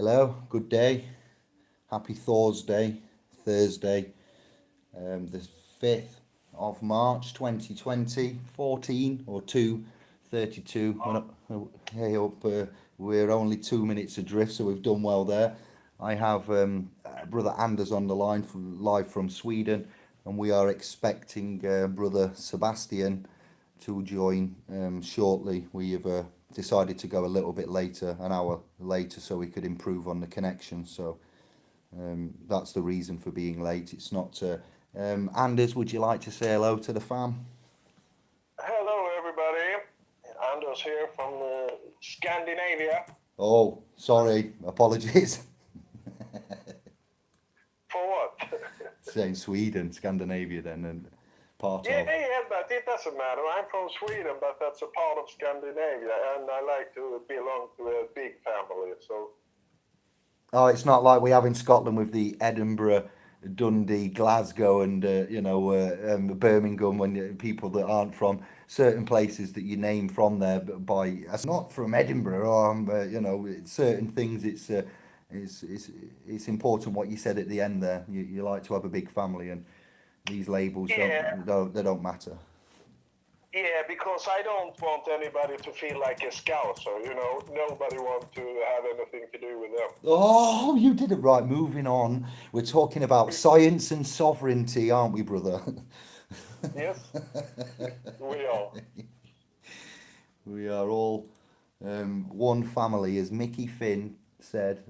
Hello, good day. Happy Thursday, the 5th of March 2020, 14 or 2:32. Hey up, we're only 2 minutes adrift, so we've done well there. I have brother Anders on the line live from Sweden, and we are expecting brother Sebastian to join shortly. We have decided to go a little bit later, an hour later, so we could improve on the connection. So that's the reason for being late. It's not. Anders, would you like to say hello to the fam? Hello, everybody. Anders here from Scandinavia. Oh, sorry, apologies. For what? Saying Sweden, Scandinavia, then, and part of. Yeah, but it doesn't matter. I'm from Sweden, but that's a part of Scandinavia, and I like to belong to a big family. So. Oh, it's not like we have in Scotland with the Edinburgh, Dundee, Glasgow, and Birmingham. When people that aren't from certain places that you name from there, but by it's not from Edinburgh, or certain things. It's important what you said at the end there. You like to have a big family, and these labels Yeah, don't matter. yeah, because I don't want anybody to feel like a scouser. Nobody wants to have anything to do with them. Oh, you did it right. Moving on, we're talking about science and sovereignty, aren't we, brother? Yes, we are. We are all one family, as Mickey Finn said.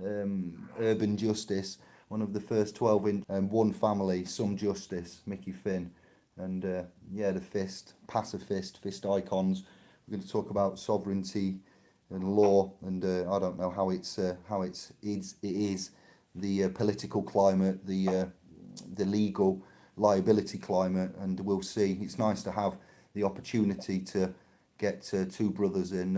Urban Justice, one of the first 12 in one family, some justice. Mickey Finn, and yeah, the pacifist, fist icons. We're going to talk about sovereignty and law, and I don't know how it is the political climate, the legal liability climate, and we'll see. It's nice to have the opportunity to get two brothers in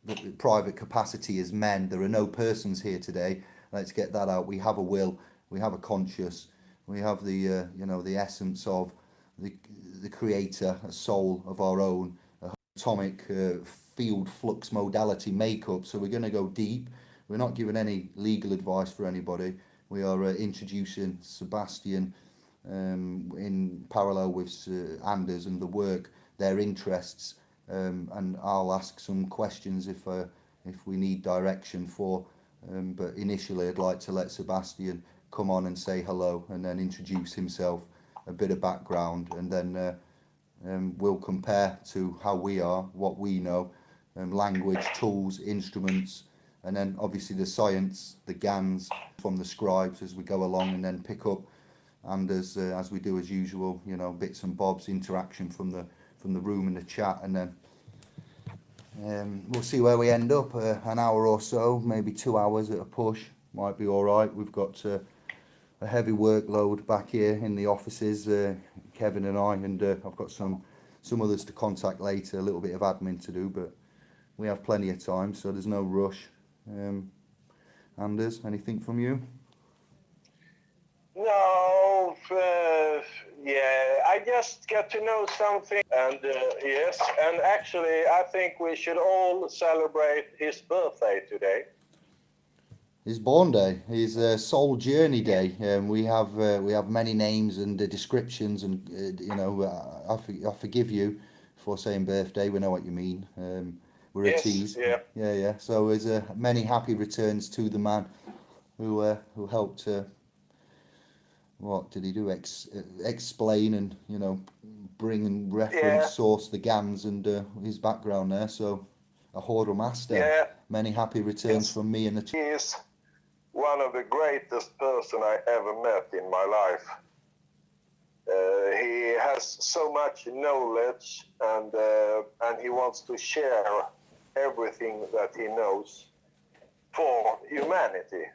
the private capacity as men. There are no persons here today. Let's get that out. We have a will. We have a conscience. We have the essence of the the creator, a soul of our own, a atomic field flux modality makeup. So we're going to go deep. We're not giving any legal advice for anybody. We are introducing Sebastian in parallel with Anders and the work, their interests, and I'll ask some questions if we need direction for. But initially, I'd like to let Sebastian come on and say hello, and then introduce himself, a bit of background, and then we'll compare to how we are, what we know, language, tools, instruments, and then obviously the science, the GANs from the scribes as we go along, and then pick up and as we do as usual, bits and bobs, interaction from the room and the chat, and then we'll see where we end up. An hour or so, maybe 2 hours at a push, might be all right. We've got a heavy workload back here in the offices, Kevin and I, and I've got some others to contact later, a little bit of admin to do, but we have plenty of time, so there's no rush. Anders, anything from you? No, yeah, I just got to know something, and yes, and actually, I think we should all celebrate his birthday today. His born day, his soul journey day. We have many names and descriptions, and I forgive you for saying birthday. We know what you mean. We're a Yes, tease. yeah, Yeah. So there's many happy returns to the man who helped. What did he do? Explain and bring and reference yeah, source the GANs and his background there. So a Hordle master. yeah. Many happy returns Yes, from me and the. he is one of the greatest person I ever met in my life. He has so much knowledge, and he wants to share everything that he knows for humanity.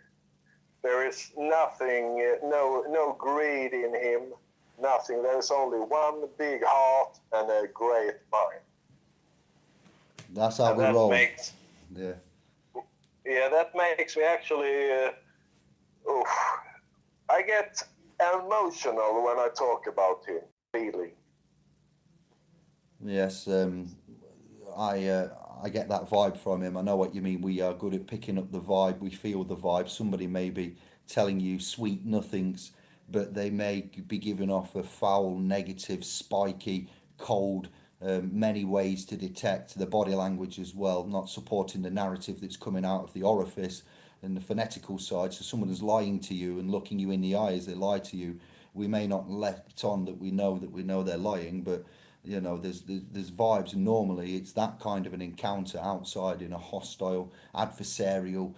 There is nothing, no greed in him, nothing. There is only one big heart and a great mind. That's how And we that roll. makes, Yeah. yeah, that makes me actually, oof, I get emotional when I talk about him, really. Yes. I I get that vibe from him. I know what you mean. We are good at picking up the vibe. We feel the vibe. Somebody may be telling you sweet nothings, but they may be giving off a foul, negative, spiky, cold, many ways to detect the body language as well, not supporting the narrative that's coming out of the orifice and the phonetical side. So someone is lying to you and looking you in the eye as they lie to you. We may not let on that we know they're lying, but there's vibes, and normally it's that kind of an encounter outside in a hostile, adversarial,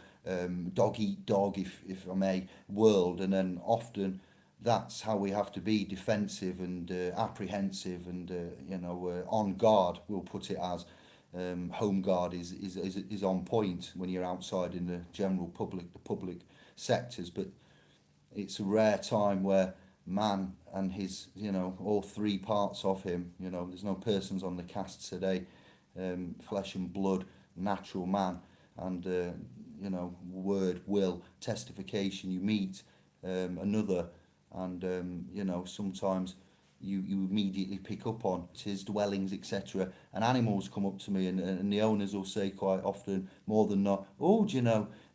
dog eat dog, if I may, world, and then often that's how we have to be, defensive and apprehensive and on guard. We'll put it as home guard is on point when you're outside in the general public, the public sectors, but it's a rare time where man and his, all three parts of him, there's no persons on the cast today, flesh and blood, natural man, and, word, will, testification, you meet another, and, sometimes you immediately pick up on his dwellings, etc. And animals come up to me, and the owners will say quite often, more than not, oh,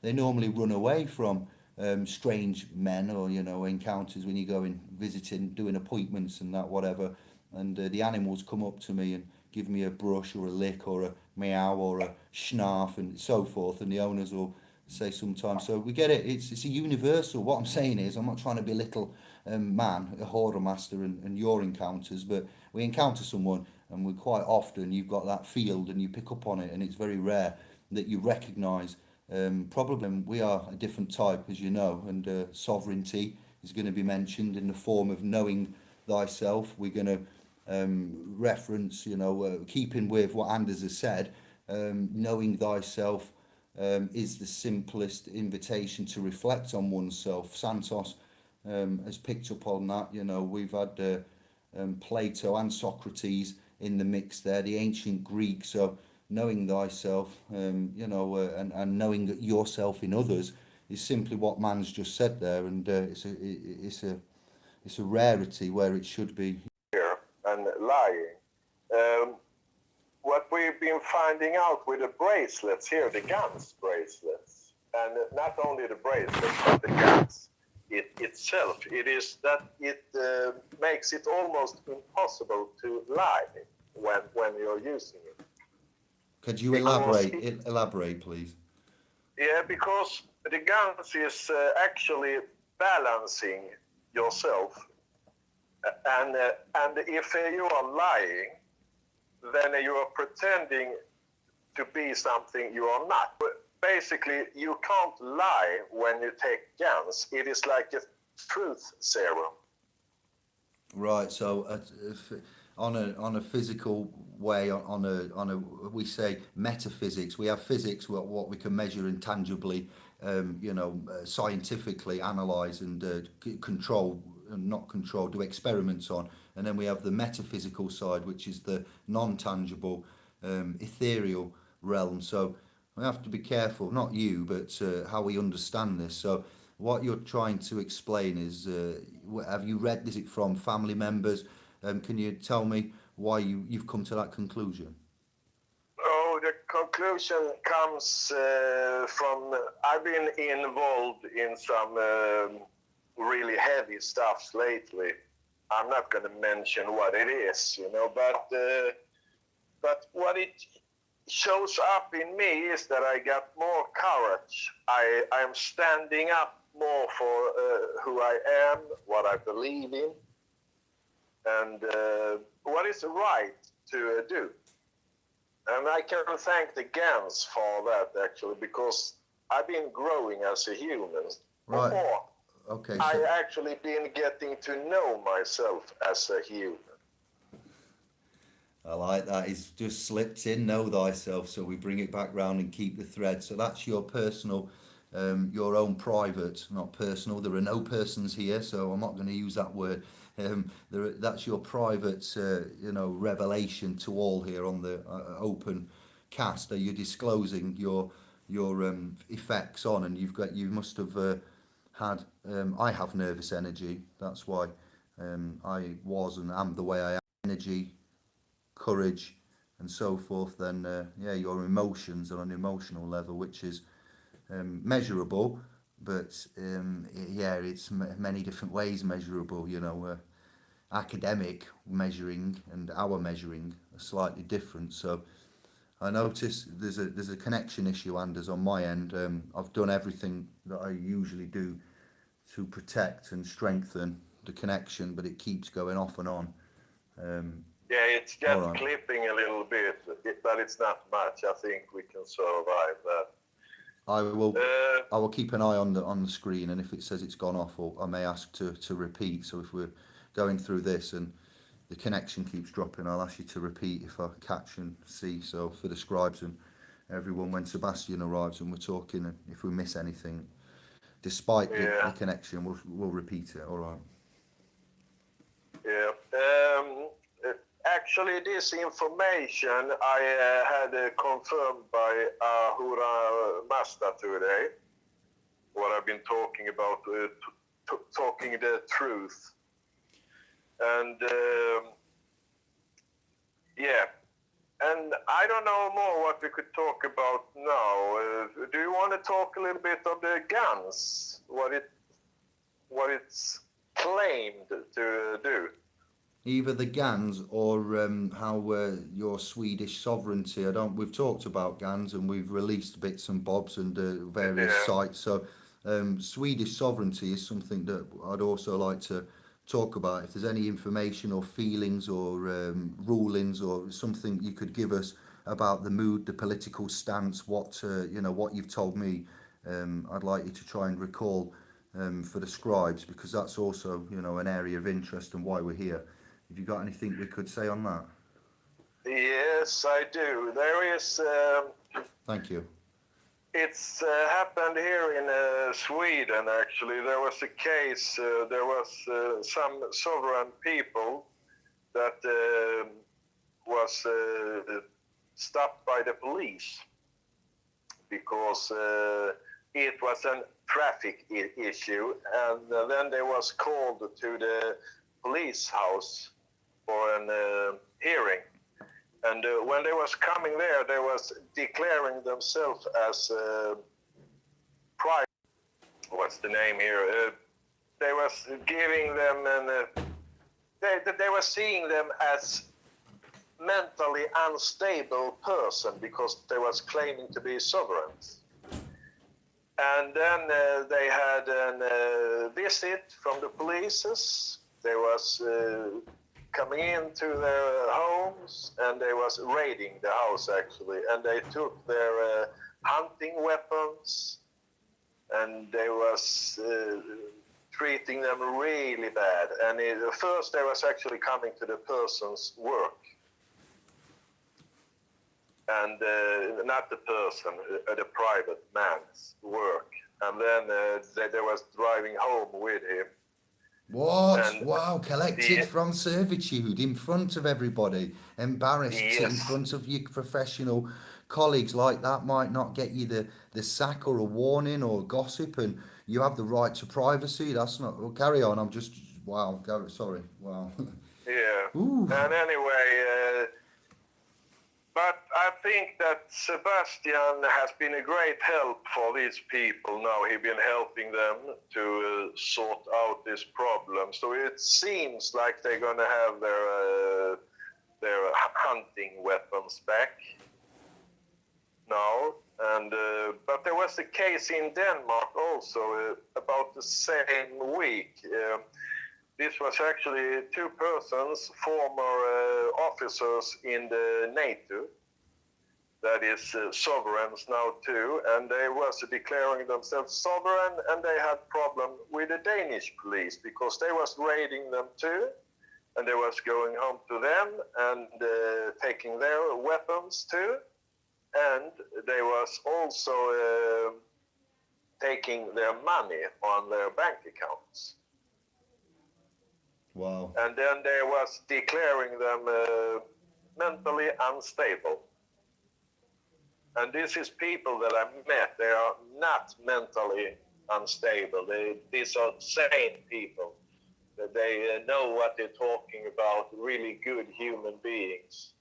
they normally run away from strange men or encounters when you go in visiting, doing appointments and that, whatever, and the animals come up to me and give me a brush or a lick or a meow or a schnarf and so forth, and the owners will say sometimes. So we get it. It's a universal. What I'm saying is, I'm not trying to belittle man, a hoarder master, and your encounters, but we encounter someone, and we quite often, you've got that field and you pick up on it, and it's very rare that you recognise. Probably we are a different type, as you know, and sovereignty is going to be mentioned in the form of knowing thyself. We're going to reference, keeping with what Anders has said, knowing thyself is the simplest invitation to reflect on oneself. Santos has picked up on that. We've had Plato and Socrates in the mix there, the ancient Greek. So knowing thyself, and knowing yourself in others is simply what man's just said there, and it's a rarity where it should be. Here and lying. What we've been finding out with the bracelets here, the guns bracelets, and not only the bracelets but the guns itself, it is that it makes it almost impossible to lie when you're using it. Could you elaborate, please? Yeah, because the guns is actually balancing yourself, and if you are lying, then you are pretending to be something you are not. But basically, you can't lie when you take guns. It is like a truth serum. Right. So on a physical way, on a we say metaphysics. We have physics, what we can measure intangibly, scientifically analyze and control, and not control, do experiments on. And then we have the metaphysical side, which is the non-tangible, ethereal realm. So we have to be careful, not you, but how we understand this. So what you're trying to explain is, have you read, is it from family members? Can you tell me why you've come to that conclusion? Oh, the conclusion comes from, I've been involved in some really heavy stuff lately. I'm not going to mention what it is, but what it shows up in me is that I got more courage. I'm standing up more for who I am, what I believe in, and what is right to do. And I can thank the GANs for that, actually, because I've been growing as a human. Right. Or okay. I actually been getting to know myself as a human. I like that. It's just slipped in, know thyself. So we bring it back round and keep the thread. So that's your personal, your own private, not personal. There are no persons here, so I'm not going to use that word. That's your private, revelation to all here on the open cast. You're disclosing your effects on, and you must have had. I have nervous energy. That's why I was and am the way I am. Energy, courage, and so forth, then your emotions on an emotional level, which is measurable, but it's many different ways measurable. Academic measuring and our measuring are slightly different. So I notice there's a connection issue, Anders, on my end. I've done everything that I usually do to protect and strengthen the connection, but it keeps going off and on. Yeah, it's All just right. clipping a little bit, but it's not much. I think we can survive that. I will keep an eye on the screen, and if it says it's gone off, or I may ask to repeat. So if we're going through this and the connection keeps dropping, I'll ask you to repeat if I catch and see. So for the scribes and everyone, when Sebastian arrives and we're talking, and if we miss anything, despite the Yeah, connection, we'll repeat it. All right. yeah. Actually, this information I had confirmed by Ahura Mazda today. What I've been talking about, talking the truth, and yeah. And I don't know more what we could talk about now. Do you want to talk a little bit of the guns? What it's claimed to do? Either the GANs or how your Swedish sovereignty. We've talked about GANs and we've released bits and bobs and various Yeah. sites. So Swedish sovereignty is something that I'd also like to talk about. If there's any information or feelings or rulings or something you could give us about the mood, the political stance, what you've told me, I'd like you to try and recall for the scribes, because that's also an area of interest and why we're here. Have you got anything we could say on that? Yes, I do. There is. Thank you. It's happened here in Sweden. Actually, there was a case. There was some sovereign people that was stopped by the police because it was a traffic issue, and then they was called to the police house for an hearing. And when they was coming there, they was declaring themselves as private. What's the name here? They was giving them they were seeing them as mentally unstable person because they was claiming to be sovereigns. And then they had a visit from the police. They was coming into their homes, and they was raiding the house actually, and they took their hunting weapons, and they was treating them really bad. And first they was actually coming to the person's work, and not the person, the private man's work, and then they was driving home with him. What? And Wow, collected from servitude in front of everybody, embarrassed in yes, front of your professional colleagues. Like that might not get you the sack or a warning or gossip, and you have the right to privacy. That's not. Well, carry on. I'm just. Wow. Sorry. Wow. yeah. Ooh. And anyway, but I think that Sebastian has been a great help for these people. Now he's been helping them to sort out this problem. So it seems like they're going to have their hunting weapons back now. And but there was a case in Denmark also about the same week. This was actually two persons, former officers in the NATO, that is sovereigns now too, and they was declaring themselves sovereign, and they had problem with the Danish police because they was raiding them too, and they was going home to them and taking their weapons too, and they was also taking their money on their bank accounts. Wow. And then they was declaring them mentally unstable. And this is people that I met. They are not mentally unstable. These are sane people. They know what they're talking about, really good human beings.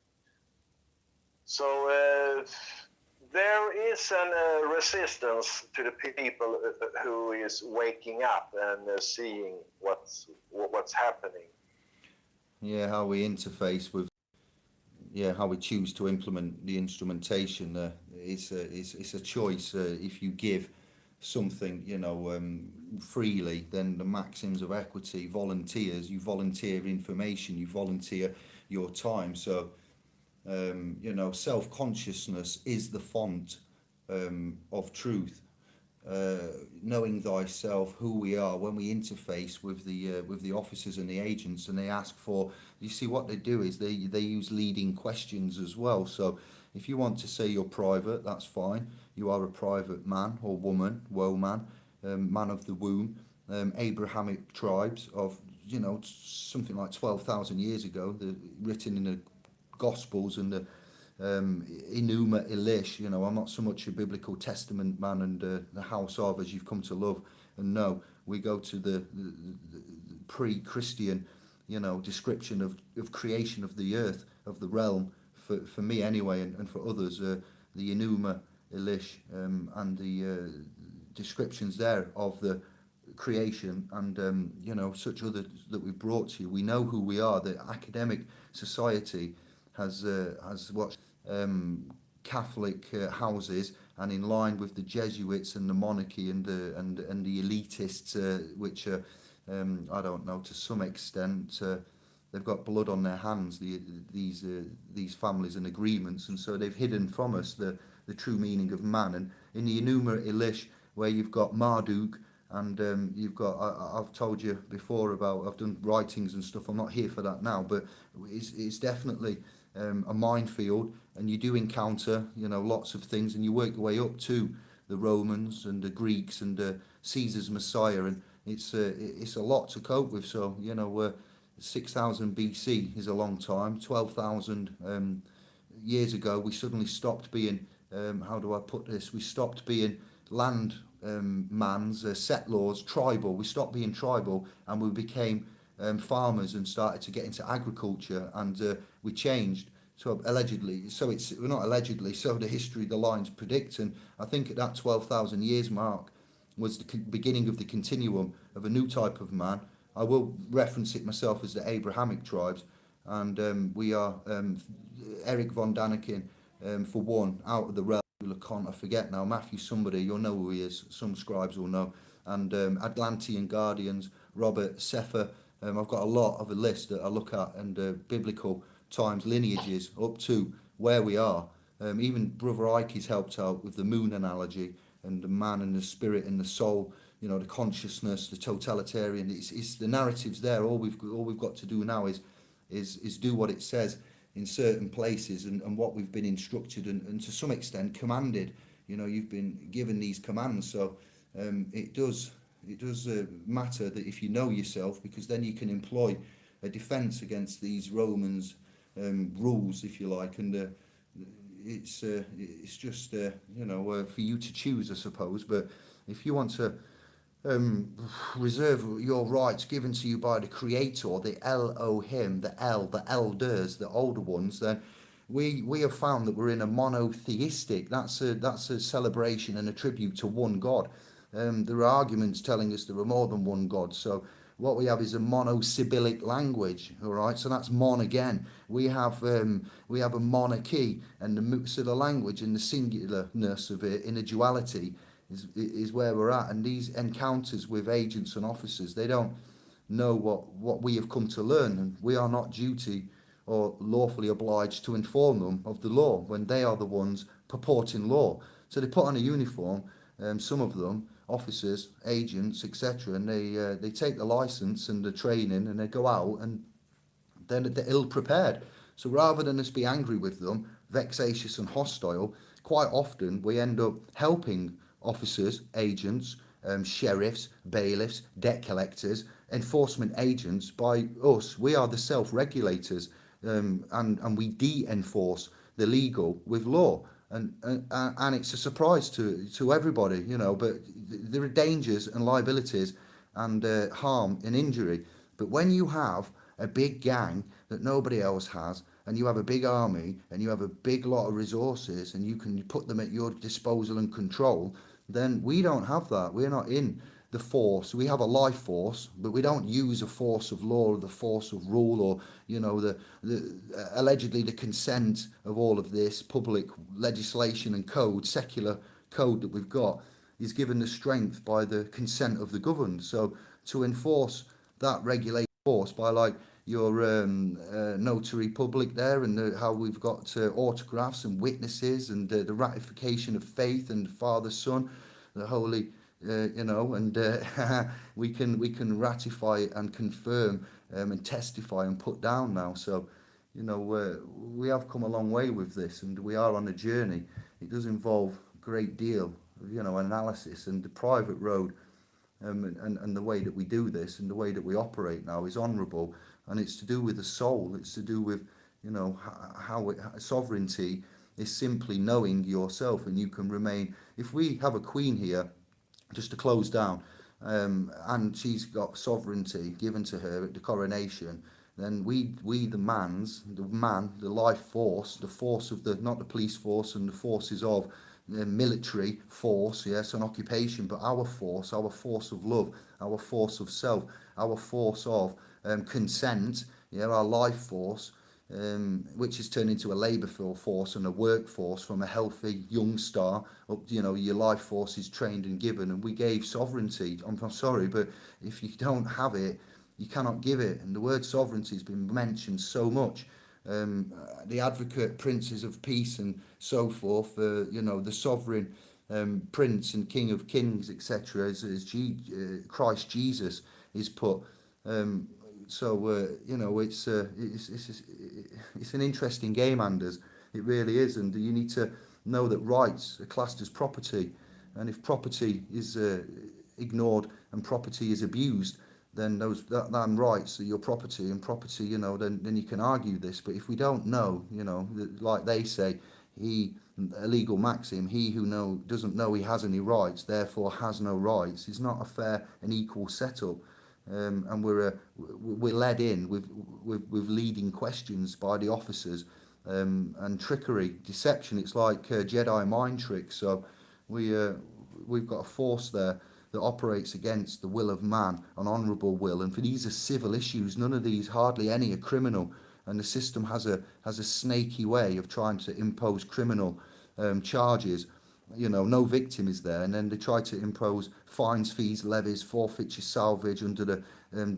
So there is a resistance to the people who is waking up and seeing what's happening. Yeah, how we interface with, yeah, how we choose to implement the instrumentation. It's a choice. If you give something, freely, then the maxims of equity, volunteers, you volunteer information, you volunteer your time. So, self-consciousness is the font of truth. Knowing thyself, who we are, when we interface with the officers and the agents, and they ask for, you see what they do is they use leading questions as well. So if you want to say you're private, that's fine. You are a private man or woman, man, man of the womb. Abrahamic tribes of something like 12,000 years ago, written in the Gospels and the Enuma Elish. I'm not so much a biblical testament man and the house of, as you've come to love and know. We go to the pre-Christian, description of creation of the earth, of the realm, for me anyway, and for others, the Enuma Elish, and the descriptions there of the creation, and such others that we've brought to you. We know who we are. The academic society has watched Catholic houses, and in line with the Jesuits and the monarchy and the elitists, which are, I don't know, to some extent, they've got blood on their hands. These families and agreements, and so they've hidden from us the true meaning of man. And in the Enuma Elish, where you've got Marduk, and you've got, I've told you before about, I've done writings and stuff. I'm not here for that now, but it's definitely a minefield, and you do encounter lots of things, and you work your way up to the Romans and the Greeks and Caesar's Messiah, and it's a lot to cope with. So 6,000 BC is a long time. 12,000 years ago, we suddenly stopped being, how do I put this? We stopped being land settlers, tribal. We stopped being tribal, and we became farmers and started to get into agriculture, and we changed. So allegedly, so it's not allegedly, so the history, the lines predict, and I think at that 12,000 years mark was the beginning of the continuum of a new type of man. I will reference it myself as the Abrahamic tribes, and we are Eric von Daniken, for one, out of the realm. I forget now, Matthew somebody, you'll know who he is, some scribes will know, and Atlantean Guardians, Robert Sefer. I've got a lot of a list that I look at, and biblical times, lineages up to where we are. Even Brother Ike's helped out with the moon analogy, and the man and the spirit and the soul, the consciousness, the totalitarian. It's the narratives there. All we've got to do now is do what it says in certain places, and what we've been instructed and to some extent commanded. You've been given these commands, so it does matter that if you know yourself, because then you can employ a defence against these Romans rules, if you like, and it's just for you to choose, I suppose. But if you want to reserve your rights given to you by the Creator, the Elohim, the elders, the older ones, then we have found that we're in a monotheistic. That's a celebration and a tribute to one God. There are arguments telling us there are more than one God. So what we have is a monosibyllic language. All right, so that's mon again. We have a monarchy, and the language and the singularness of it in a duality is where we're at. And these encounters with agents and officers, they don't know what we have come to learn, and we are not duty or lawfully obliged to inform them of the law when they are the ones purporting law. So they put on a uniform, some of them, officers, agents, etc., and they take the license and the training, and they go out, and then they're ill prepared. So rather than us be angry with them, vexatious and hostile, quite often we end up helping officers, agents, sheriffs, bailiffs, debt collectors, enforcement agents. By us, we are the self-regulators, and we de-enforce the legal with law. And it's a surprise to everybody, but there are dangers and liabilities and harm and injury. But when you have a big gang that nobody else has, and you have a big army and you have a big lot of resources and you can put them at your disposal and control, then we don't have that. We're not in the force. We have a life force, but we don't use a force of law or the force of rule, or the allegedly the consent of all of this public legislation and code, secular code that we've got, is given the strength by the consent of the governed. So to enforce that regulated force by, like, your notary public there, and how we've got autographs and witnesses and the ratification of faith and Father, Son, the Holy, and we can ratify and confirm and testify and put down now. So, we have come a long way with this, and we are on a journey. It does involve a great deal of, analysis, and the private road, and the way that we do this and the way that we operate now is honourable, and it's to do with the soul. It's to do with, how sovereignty is simply knowing yourself, and you can remain. If we have a queen here, just to close down, and she's got sovereignty given to her at the coronation, then we the man, the life force, the force of the, not the police force and the forces of the military force, yes, an occupation, but our force of love, our force of self, our force of consent, yeah, our life force, which is turned into a labour force and a workforce from a healthy young star up. Your life force is trained and given, and we gave sovereignty. I'm sorry, but if you don't have it, you cannot give it. And the word sovereignty has been mentioned so much. The advocate princes of peace and so forth, the sovereign prince and king of kings, etc., as Christ Jesus is put. It's an interesting game, Anders. It really is, and you need to know that rights are classed as property, and if property is ignored and property is abused, then them rights are your property, and property, then you can argue this. But if we don't know, like they say, a legal maxim, he who doesn't know he has any rights, therefore has no rights, is not a fair and equal setup. And we're led in with leading questions by the officers, and trickery, deception. It's like Jedi mind tricks. So we've got a force there that operates against the will of man, an honourable will, and for these are civil issues. None of these, hardly any, are criminal, and the system has a snaky way of trying to impose criminal charges. No victim is there, and then they try to impose fines, fees, levies, forfeiture, salvage under the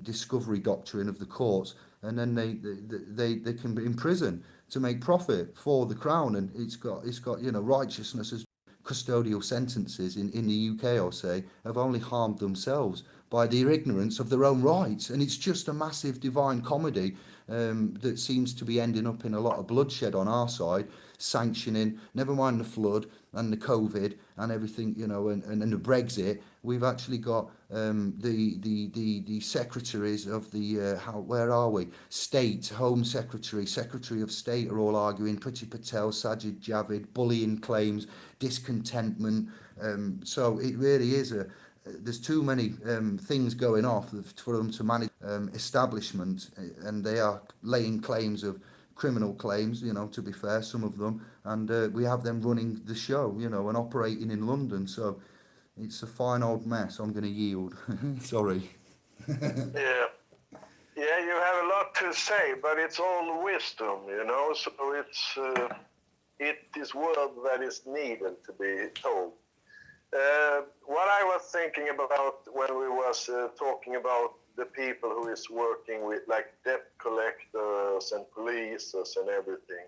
discovery doctrine of the courts, and then they can be in prison to make profit for the crown. And it's got righteousness as custodial sentences in the UK, I'll say, have only harmed themselves by their ignorance of their own rights. And it's just a massive divine comedy that seems to be ending up in a lot of bloodshed on our side, sanctioning, never mind the flood and the COVID and everything, and the Brexit. We've actually got the secretaries of the where are we? State, Home Secretary, Secretary of State are all arguing. Priti Patel, Sajid Javid, bullying claims, discontentment. So it really is there's too many things going off for them to manage establishment, and they are laying claims of criminal claims, to be fair, some of them, and we have them running the show, and operating in London. So it's a fine old mess. I'm going to yield. Sorry. Yeah, you have a lot to say, but it's all wisdom, so it is word that is needed to be told. What I was thinking about when we was talking about the people who is working with, like, debt collectors and police and everything,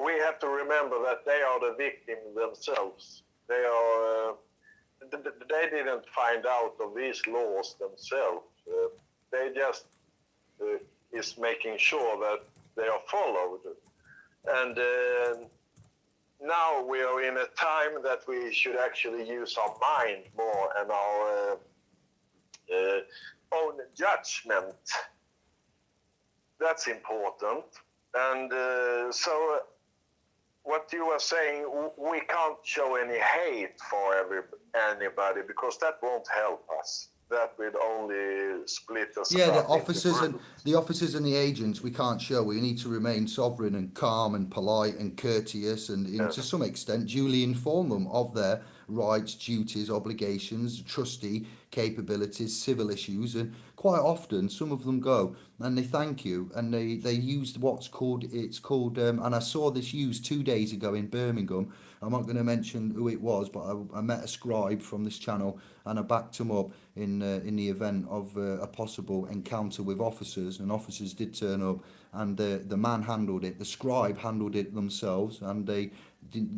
we have to remember that they are the victim themselves. They didn't find out of these laws themselves. They just is making sure that they are followed. And now we are in a time that we should actually use our mind more and our own judgment. That's important. And so what you were saying, we can't show any hate for anybody, because that won't help us. that would only split us Yeah, up into groups. the officers and the agents we can't show. We need to remain sovereign and calm and polite and courteous, and to some extent duly inform them of their rights, duties, obligations, trustee capabilities, civil issues, and quite often some of them go and they thank you and they use what's called and I saw this used 2 days ago in Birmingham. I'm not going to mention who it was, but I met a scribe from this channel and I backed him up in the event of a possible encounter with officers, and officers did turn up, and the man handled it, the scribe handled it themselves, and they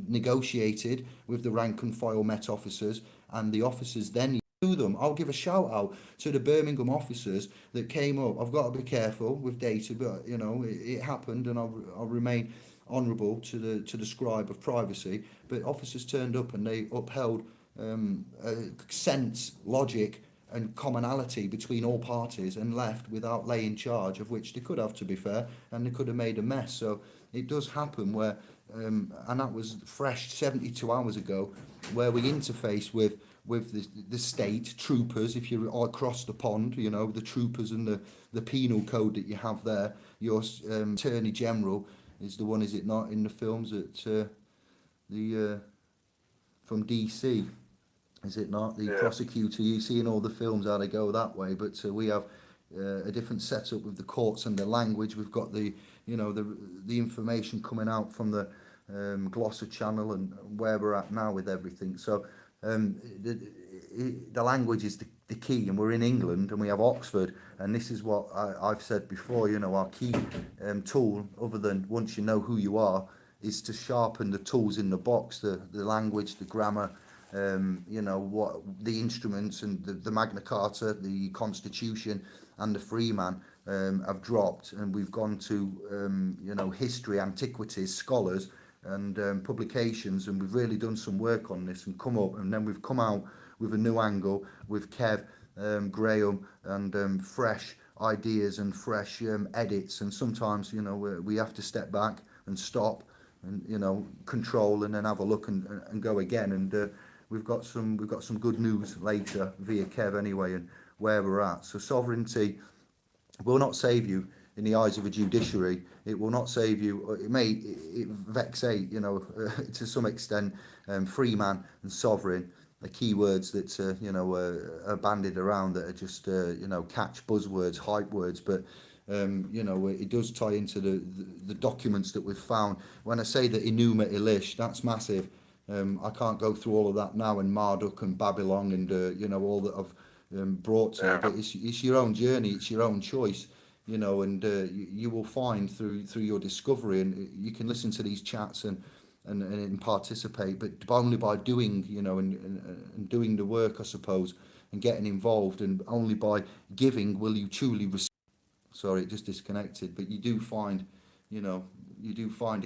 negotiated with the rank and file Met officers, and the officers then to them. I'll give a shout out to the Birmingham officers that came up. I've got to be careful with data, but it happened, and I'll remain honourable to the scribe of privacy. But officers turned up and they upheld sense, logic, and commonality between all parties, and left without laying charge, of which they could have, to be fair, and they could have made a mess. So it does happen where, and that was fresh 72 hours ago, where we interface with the state troopers. If you're across the pond, the troopers and the penal code that you have there. Your Attorney General is the one, is it not, in the films at from DC? Is it not the prosecutor? You see in all the films how they go that way, but we have a different setup with the courts and the language. We've got the information coming out from the Gloucester Channel and where we're at now with everything. So the language is the key, and we're in England and we have Oxford, and this is what I've said before. our key tool, other than once you know who you are, is to sharpen the tools in the box, the language, the grammar. What the instruments and the Magna Carta, the Constitution, and the Freeman have dropped, and we've gone to history, antiquities, scholars, and publications, and we've really done some work on this and come up, and then we've come out with a new angle with Kev, Graham, and fresh ideas and fresh edits, and sometimes we have to step back and stop and control and then have a look and go again, and we've got some good news later via Kev anyway, and where we're at. So sovereignty will not save you in the eyes of a judiciary. It will not save you. It may vexate, to some extent. Free man and sovereign are key words that are bandied around, that are just catch buzzwords, hype words, but it does tie into the documents that we've found. When I say that Enuma Elish, that's massive. I can't go through all of that now, and Marduk and Babylon and all that I've brought to you, but it's your own journey, it's your own choice, and you will find through your discovery, and you can listen to these chats and participate, but only by doing, and doing the work, I suppose, and getting involved, and only by giving will you truly receive. Sorry, it just disconnected, but you do find a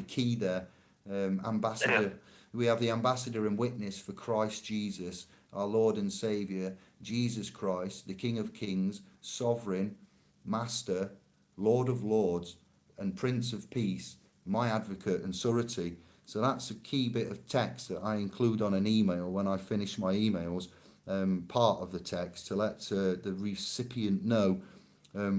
key there. Ambassador. We have the ambassador and witness for Christ Jesus, our Lord and Saviour, Jesus Christ, the King of Kings, Sovereign, Master, Lord of Lords, and Prince of Peace, my advocate and surety. So that's a key bit of text that I include on an email when I finish my emails, part of the text, to let the recipient know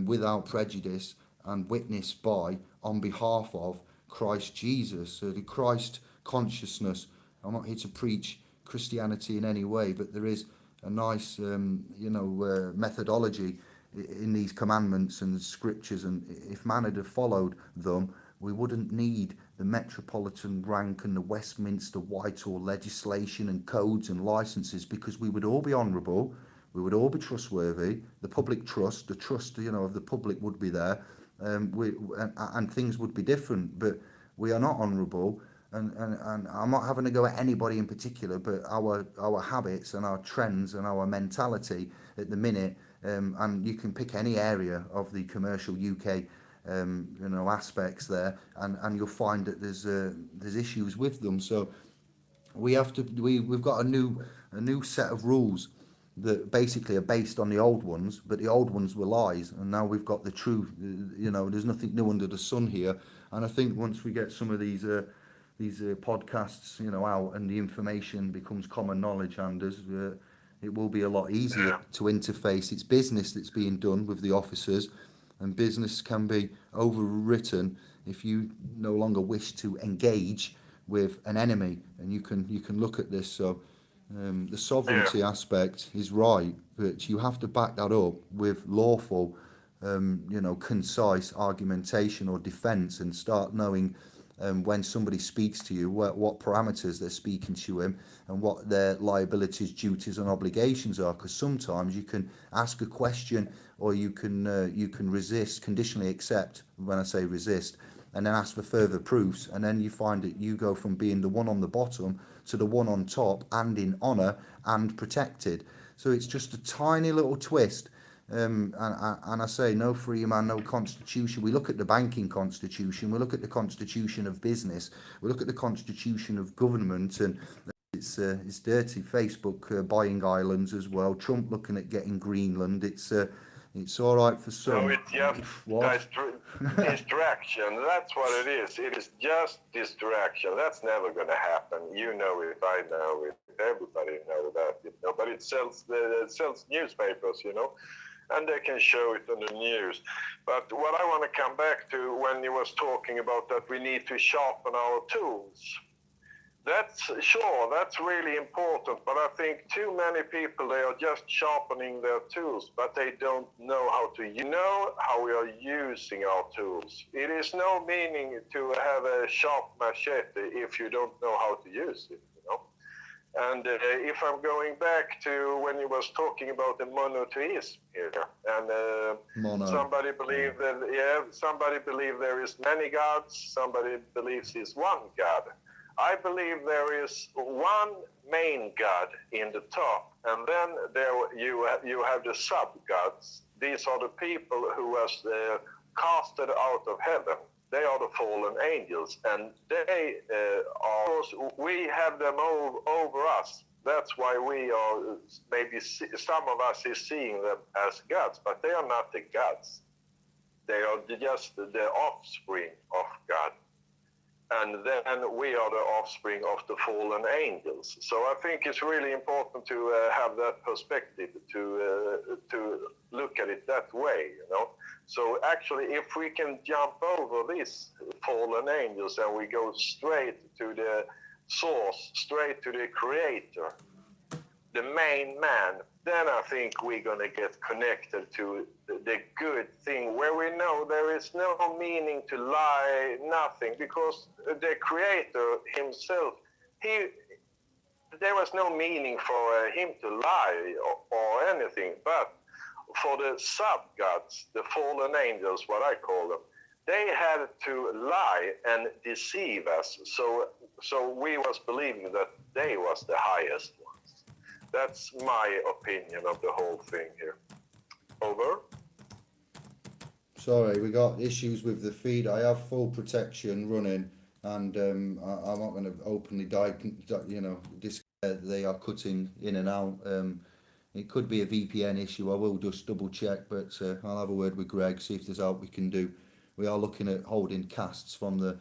without prejudice and witnessed by, on behalf of Christ Jesus. So the Christ consciousness. I'm not here to preach Christianity in any way, but there is a nice methodology in these commandments and scriptures, and if man had followed them, we wouldn't need the metropolitan rank and the Westminster Whitehall legislation and codes and licenses, because we would all be honourable, we would all be trustworthy, the public trust, the trust of the public would be there, and things would be different. But we are not honourable. And I'm not having to go at anybody in particular, but our habits and our trends and our mentality at the minute, and you can pick any area of the commercial UK, aspects there, and you'll find that there's issues with them. So we've got a new set of rules that basically are based on the old ones, but the old ones were lies, and now we've got the truth. There's nothing new under the sun here, and I think once we get some of these podcasts, out, and the information becomes common knowledge, and it will be a lot easier to interface. It's business that's being done with the officers, and business can be overwritten if you no longer wish to engage with an enemy, and you can look at this. So the sovereignty aspect is right, but you have to back that up with lawful, concise argumentation or defence, and start knowing when somebody speaks to you, what parameters they're speaking to him, and what their liabilities, duties, and obligations are. Because sometimes you can ask a question, or you can resist, conditionally accept. When I say resist, and then ask for further proofs, and then you find that you go from being the one on the bottom to the one on top, and in honour and protected. So it's just a tiny little twist. And I say, no free man, no constitution. We look at the banking constitution, we look at the constitution of business, we look at the constitution of government, and it's dirty. Facebook buying islands as well. Trump looking at getting Greenland. It's all right for some. No, it's just distraction. That's what it is. It is just distraction. That's never going to happen. You know it. I know it. Everybody knows that. But it sells newspapers, and they can show it on the news. But what I want to come back to when you was talking about that we need to sharpen our tools. That's really important, but I think too many people, they are just sharpening their tools, but they don't know how we are using our tools. It is no meaning to have a sharp machete if you don't know how to use it, And if I'm going back to when you was talking about the monotheism here, and somebody believe there is many gods, somebody believes is one God. I believe there is one main God in the top, and then you have the sub-gods. These are the people who was casted out of heaven. They are the fallen angels, and they we have them over us. That's why we are, maybe some of us is seeing them as gods, but they are not the gods. They are just the offspring of God. And then we are the offspring of the fallen angels. So I think it's really important to have that perspective, to look at it that way, So actually, if we can jump over these fallen angels and we go straight to the source, straight to the creator, the main man, then I think we're going to get connected to the good thing, where we know there is no meaning to lie, nothing, because the creator himself, there was no meaning for him to lie or anything, but for the sub-gods, the fallen angels, what I call them, they had to lie and deceive us, so we was believing that they was the highest ones. That's my opinion of the whole thing here. Over. Sorry, we got issues with the feed. I have full protection running, and I'm not going to openly they are cutting in and out. It could be a VPN issue. I will just double check, but I'll have a word with Greg, see if there's out we can do. We are looking at holding casts from the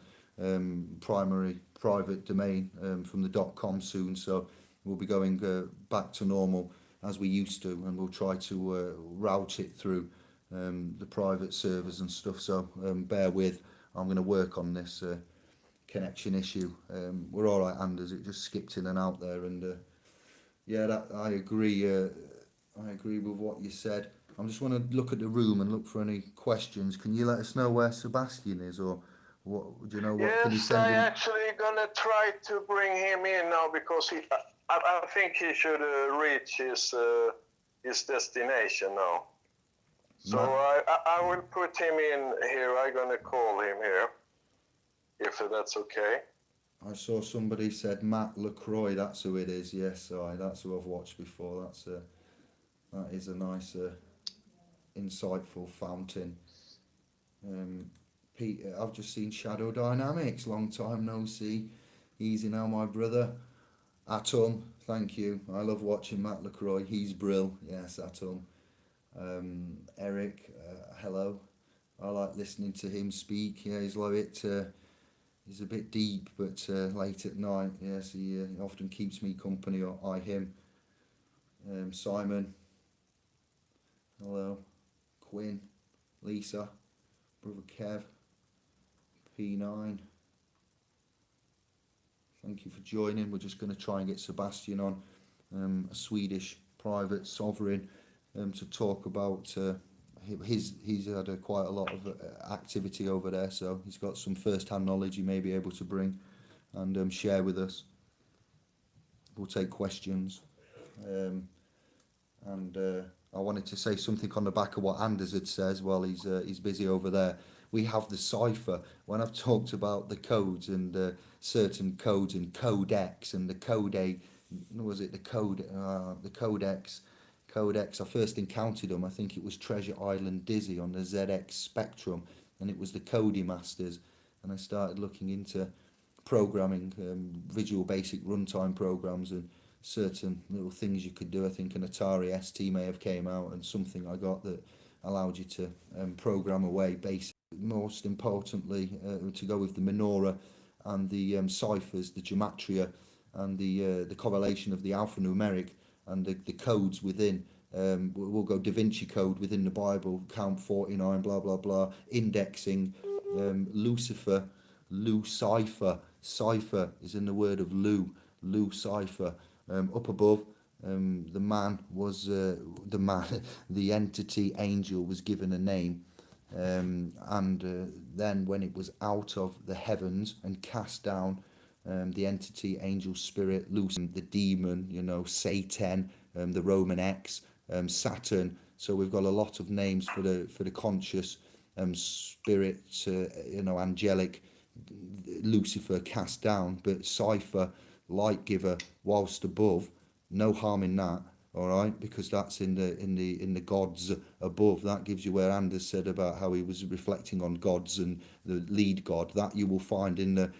private domain from the .com soon, so we'll be going back to normal as we used to, and we'll try to route it through the private servers and stuff. So bear with. I'm going to work on this connection issue. We're all right, Anders. It just skipped in and out there, and I agree. I agree with what you said. I just want to look at the room and look for any questions. Can you let us know where Sebastian is, or what? Do you know what? Yes, can you send I'm him? actually gonna try to bring him in now, because I think he should reach his destination now. So I will put him in here. I'm gonna call him here, if that's okay. I saw somebody said Matt LaCroix. That's who it is. Yes, that's who I've watched before. That is a nice, insightful fountain. Pete, I've just seen Shadow Dynamics. Long time no see. Easy now, my brother. Atom, thank you. I love watching Matt LaCroix. He's brill. Yes, Atom. Eric, hello. I like listening to him speak. Yeah, he's a bit deep, but late at night. Yes, he often keeps me company, or I him. Simon, hello, Quinn, Lisa, brother Kev, P9. Thank you for joining. We're just going to try and get Sebastian on, a Swedish private sovereign, to talk about he's had quite a lot of activity over there, so he's got some first-hand knowledge he may be able to bring and share with us. We'll take questions, and I wanted to say something on the back of what Anders had says while he's busy over there. We have the cipher. When I've talked about the codes and certain codes and codex and the codex. I first encountered them. I think it was Treasure Island Dizzy on the ZX Spectrum, and it was the Cody Masters. And I started looking into programming, Visual Basic runtime programs, and certain little things you could do. I think an Atari ST may have came out, and something I got that allowed you to program away basic. Most importantly, to go with the menorah and the ciphers, the gematria, and the correlation of the alphanumeric and the codes within. We'll go Da Vinci Code within the Bible, count 49, blah blah blah, indexing, Lucifer, Lucifer, cipher is in the word of Lucifer. Up above, the man was the entity angel was given a name, and then when it was out of the heavens and cast down, the entity angel spirit, Lucifer, the demon, Satan, the Roman X, Saturn. So we've got a lot of names for the conscious spirit, angelic, Lucifer cast down, but cipher, light giver, whilst above. No harm in that, all right, because that's in the gods above. That gives you where Anders said about how he was reflecting on gods and the lead god. That you will find in the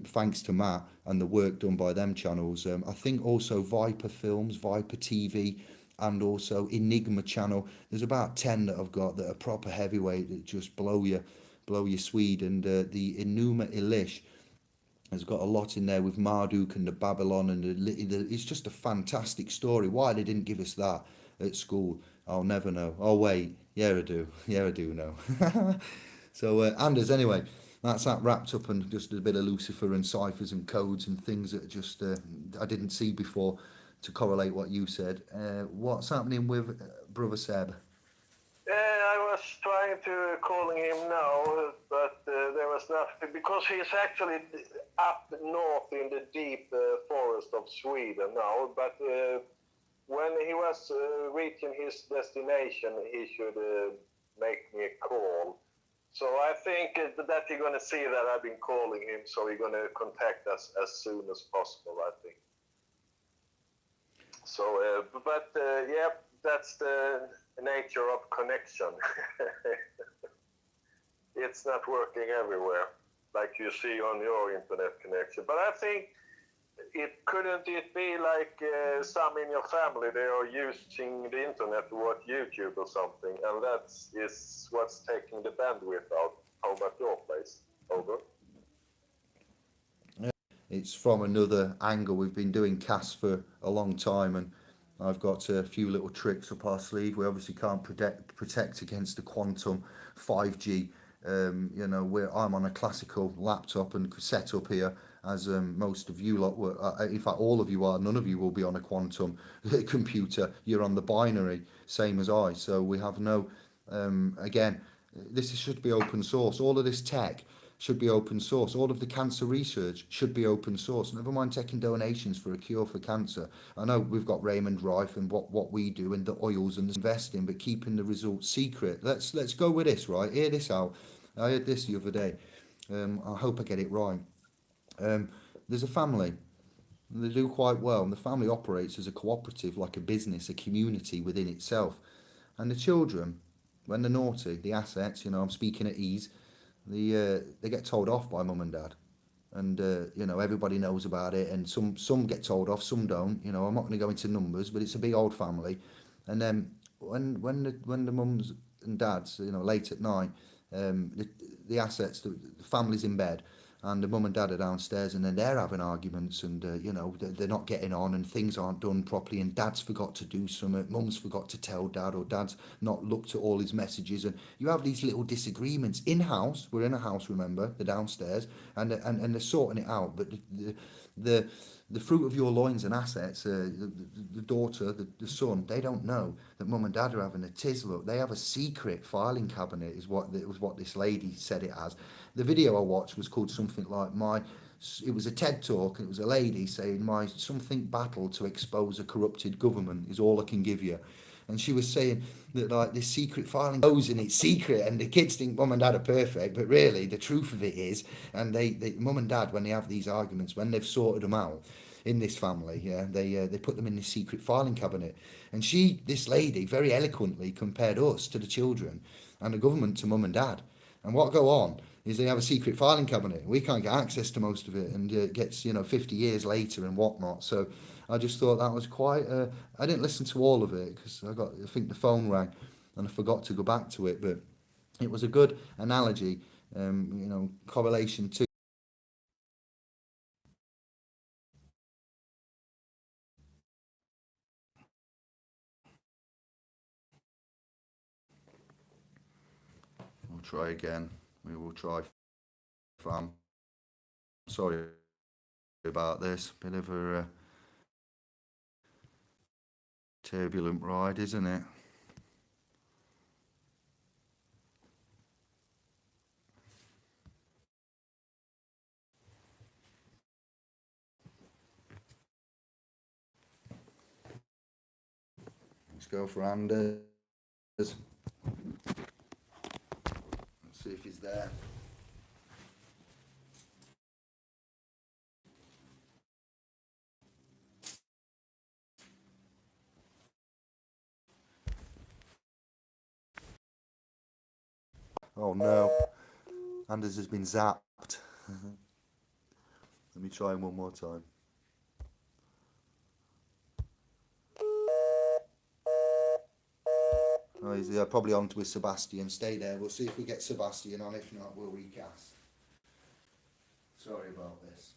thanks to Matt and the work done by them channels. I think also Viper Films, Viper TV, and also Enigma channel. There's about 10 that I've got that are proper heavyweight that just blow your Swede. And the Enuma Elish has got a lot in there with Marduk and the Babylon, and it's just a fantastic story. Why they didn't give us that at school, I'll never know. Oh wait, yeah I do know. So Anders, anyway, that's that wrapped up, and just a bit of Lucifer and ciphers and codes and things that just I didn't see before to correlate what you said. What's happening with Brother Seb? I was trying to calling him now, but there was nothing, because he's actually up north in the deep forest of Sweden now. But when he was reaching his destination, he should make me a call. So I think that you're going to see that I've been calling him, so he's going to contact us as soon as possible, I think. So, yeah, that's the nature of connection. It's not working everywhere like you see on your internet connection. But I think couldn't it be like some in your family, they are using the internet to watch YouTube or something, and that is what's taking the bandwidth out. How about your place? Over. It's from another angle. We've been doing casts for a long time, and I've got a few little tricks up our sleeve. We obviously can't protect against the quantum 5G. I'm on a classical laptop and set up here, as most of you lot were. In fact, all of you are. None of you will be on a quantum computer. You're on the binary, same as I. So we have no. Again, this should be open source. All of this tech should be open source. All of the cancer research should be open source. Never mind taking donations for a cure for cancer. I know we've got Raymond Rife and what we do and the oils and the investing, but keeping the results secret. Let's go with this, right? Hear this out. I heard this the other day. I hope I get it right. There's a family. They do quite well, and the family operates as a cooperative, like a business, a community within itself. And the children, when they're naughty, the assets, I'm speaking at ease, they get told off by mum and dad, and everybody knows about it, and some get told off, some don't. I'm not going to go into numbers, but it's a big old family. And then when the mums and dads, late at night, the assets, the family's in bed, and the mum and dad are downstairs, and then they're having arguments, and you know, they're not getting on, and things aren't done properly, and dad's forgot to do something, mum's forgot to tell dad, or dad's not looked at all his messages, and you have these little disagreements in house. We're in a house, remember, the downstairs, and they're sorting it out. But the the fruit of your loins and assets, the daughter, the son, they don't know that mum and dad are having a tiz. Look, they have a secret filing cabinet, is what it was, what this lady said it as. The video I watched was called something like it was a TED talk, and it was a lady saying, my something battle to expose a corrupted government is all I can give you. And she was saying that, like, this secret filing goes and it's secret, and the kids think mum and dad are perfect, but really the truth of it is, and they mum and dad, when they have these arguments, when they've sorted them out in this family, yeah, they put them in this secret filing cabinet. And this lady, very eloquently compared us to the children, and the government to mum and dad. And what go on is they have a secret filing cabinet. We can't get access to most of it, and it gets, 50 years later and whatnot. So I just thought that was quite. I didn't listen to all of it because I think the phone rang, and I forgot to go back to it. But it was a good analogy, correlation to. We'll try again. We will try, fam. Sorry about this. Bit of a turbulent ride, isn't it? Let's go for Anders. Let's see if he's there. Oh no, Anders has been zapped. Let me try him one more time. Oh, he's probably on with Sebastian. Stay there. We'll see if we get Sebastian on. If not, we'll recast. Sorry about this.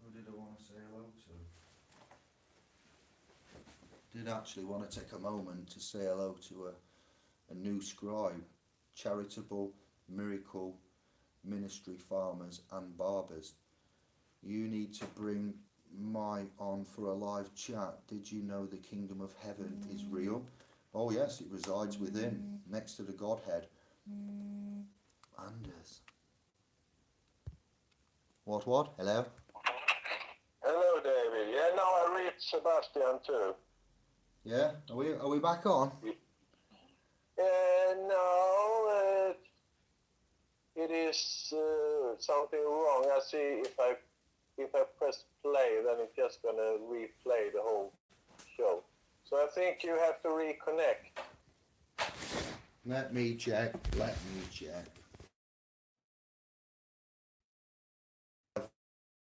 Who did I want to say hello to? Did actually want to take a moment to say hello to a new scribe, charitable miracle ministry farmers and barbers. You need to bring my on for a live chat. Did you know the kingdom of heaven is real? Oh yes, it resides within, next to the Godhead. Anders. What? Hello? Hello, David. Yeah, now I reached Sebastian too. Yeah? Are we back on? No, it is something wrong. I see if I press play, then it's just gonna replay the whole show. So I think you have to reconnect. Let me check.